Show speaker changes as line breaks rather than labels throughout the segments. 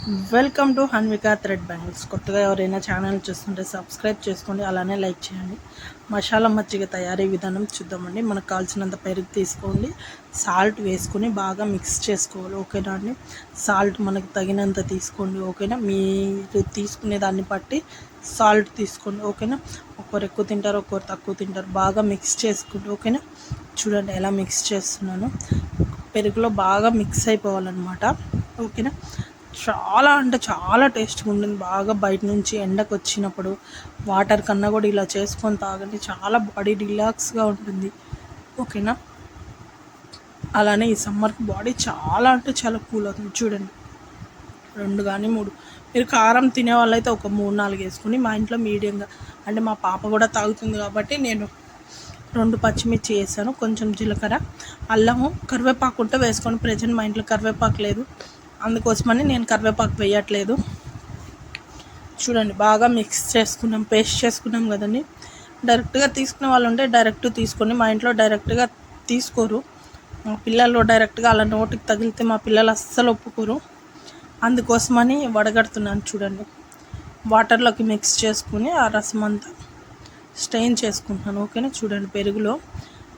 Welcome to Hanvika thread bangles. కొత్తగా ఎవరైనా channel చూస్తుంటే సబ్స్క్రైబ్ చేసుకోండి, అలానే లైక్ చేయండి. మసాలా మజ్జిగ తయారీ విధానం చూద్దామండి. మనకు కావాల్సినంత పెరుగు తీసుకోండి, సాల్ట్ వేసుకొని బాగా మిక్స్ చేసుకోవాలి. ఓకేనా అండి? సాల్ట్ మనకు తగినంత తీసుకోండి. ఓకేనా? మీరు తీసుకునే దాన్ని బట్టి సాల్ట్ తీసుకోండి. ఓకేనా? ఒకరు ఎక్కువ తింటారు, ఒకరు తక్కువ తింటారు. బాగా మిక్స్ చేసుకోండి. ఓకేనా? చూడండి ఎలా మిక్స్ చేస్తున్నాను. పెరుగులో బాగా మిక్స్ అయిపోవాలన్నమాట. ఓకేనా? చాలా అంటే చాలా టేస్ట్గా ఉంటుంది. బాగా బయట నుంచి ఎండకు వచ్చినప్పుడు వాటర్ కన్నా కూడా ఇలా చేసుకొని తాగండి, చాలా బాడీ రిలాక్స్గా ఉంటుంది. ఓకేనా? అలానే ఈ సమ్మర్కి బాడీ చాలా అంటే చాలా కూల్ అవుతుంది. చూడండి, 2 కానీ 3, మీరు కారం తినే వాళ్ళైతే ఒక 3-4 వేసుకుని, మా ఇంట్లో మీడియంగా అంటే మా పాప కూడా తాగుతుంది కాబట్టి నేను 2 పచ్చిమిర్చి వేసాను, కొంచెం జీలకర్ర, అల్లము, కరివేపాకు ఉంటే వేసుకొని. ప్రజెంట్ మా ఇంట్లో కరివేపాకు లేదు, అందుకోసమని నేను కరివేపాకు వేయట్లేదు. చూడండి బాగా మిక్స్ చేసుకున్నాం, పేస్ట్ చేసుకున్నాం కదండి. డైరెక్ట్గా తీసుకునే వాళ్ళు ఉంటే డైరెక్ట్ తీసుకొని, మా ఇంట్లో డైరెక్ట్గా తీసుకోరు. మా పిల్లలు డైరెక్ట్గా అలా నోటికి తగిలితే మా పిల్లలు అస్సలు ఒప్పుకోరు. అందుకోసమని వడగడుతున్నాను. చూడండి, వాటర్లోకి మిక్స్ చేసుకుని ఆ రసం అంతా స్టెయిన్ చేసుకుంటున్నాను. ఓకేనా? చూడండి, పెరుగులో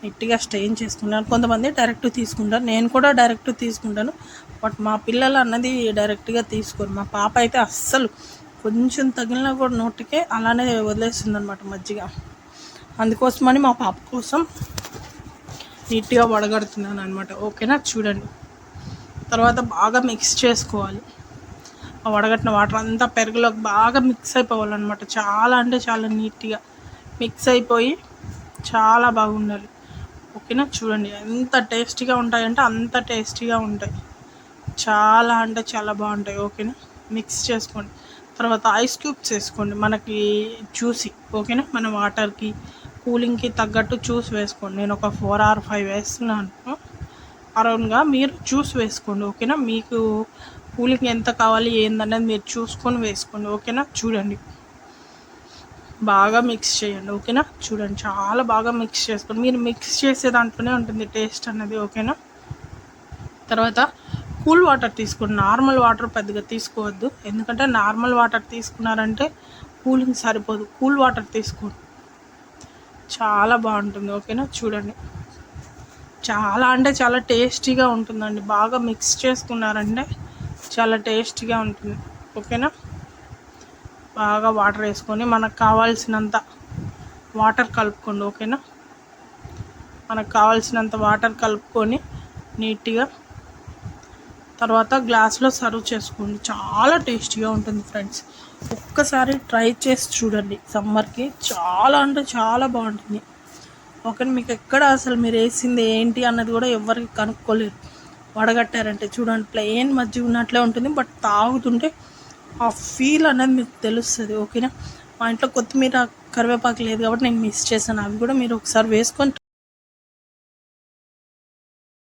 నీట్గా స్టెయిన్ చేసుకున్నాను. కొంతమంది డైరెక్ట్ తీసుకుంటారు, నేను కూడా డైరెక్ట్ తీసుకుంటాను. బట్ మా పిల్లలు అన్నది డైరెక్ట్గా తీసుకోరు. మా పాప అయితే అస్సలు కొంచెం తగిలినా కూడా నోటికే అలానే వదిలేస్తుంది అనమాట మజ్జిగ. అందుకోసమని మా పాప కోసం నీట్గా వడగడుతున్నాను అనమాట. ఓకేనా? చూడండి, తర్వాత బాగా మిక్స్ చేసుకోవాలి. ఆ వడగట్టిన వాటర్ అంతా పెరుగులోకి బాగా మిక్స్ అయిపోవాలన్నమాట. చాలా అంటే చాలా నీట్గా మిక్స్ అయిపోయి చాలా బాగుండాలి. ఓకేనా? చూడండి ఎంత టేస్టీగా ఉంటాయంటే అంత టేస్టీగా ఉంటాయి. చాలా అంటే చాలా బాగుంటాయి. ఓకేనా? మిక్స్ చేసుకోండి. తర్వాత ఐస్ క్యూబ్స్ వేసుకోండి, మనకి చూసి. ఓకేనా? మన వాటర్కి కూలింగ్కి తగ్గట్టు జ్యూస్ వేసుకోండి. నేను ఒక 4 or 5 వేస్తున్నాను అరౌండ్గా. మీరు జ్యూస్ వేసుకోండి. ఓకేనా? మీకు కూలింగ్ ఎంత కావాలి ఏందనేది మీరు చూసుకొని వేసుకోండి. ఓకేనా? చూడండి, బాగా మిక్స్ చేయండి. ఓకేనా? చూడండి, చాలా బాగా మిక్స్ చేసుకోండి. మీరు మిక్స్ చేసే దాంట్లోనే ఉంటుంది టేస్ట్ అన్నది. ఓకేనా? తర్వాత కూల్ వాటర్ తీసుకోండి. నార్మల్ వాటర్ పెద్దగా తీసుకోవద్దు, ఎందుకంటే నార్మల్ వాటర్ తీసుకున్నారంటే కూలింగ్ సరిపోదు. కూల్ వాటర్ తీసుకోండి, చాలా బాగుంటుంది. ఓకేనా? చూడండి, చాలా అంటే చాలా టేస్టీగా ఉంటుందండి. బాగా మిక్స్ చేసుకున్నారంటే చాలా టేస్టీగా ఉంటుంది. ఓకేనా? బాగా వాటర్ వేసుకొని మనకు కావాల్సినంత వాటర్ కలుపుకోండి. ఓకేనా? మనకు కావాల్సినంత వాటర్ కలుపుకొని నీట్గా తర్వాత గ్లాస్లో సర్వ్ చేసుకోండి. చాలా టేస్టీగా ఉంటుంది ఫ్రెండ్స్. ఒక్కసారి ట్రై చేసి చూడండి. సమ్మర్కి చాలా అంటే చాలా బాగుంటుంది. ఓకే, మీకు ఎక్కడ అసలు మీరు వేసింది ఏంటి అన్నది కూడా ఎవరికి కనుక్కోలేరు. వడగట్టారంటే చూడండి, ప్లెయిన్ మజ్జిగ ఉన్నట్లే ఉంటుంది, బట్ తాగుతుంటే ఆ ఫీల్ అనేది మీకు తెలుస్తుంది. ఓకేనా? మా ఇంట్లో కొత్తిమీర కరివేపాకు లేదు కాబట్టి నేను మిస్ చేశాను. అవి కూడా మీరు ఒకసారి వేసుకొని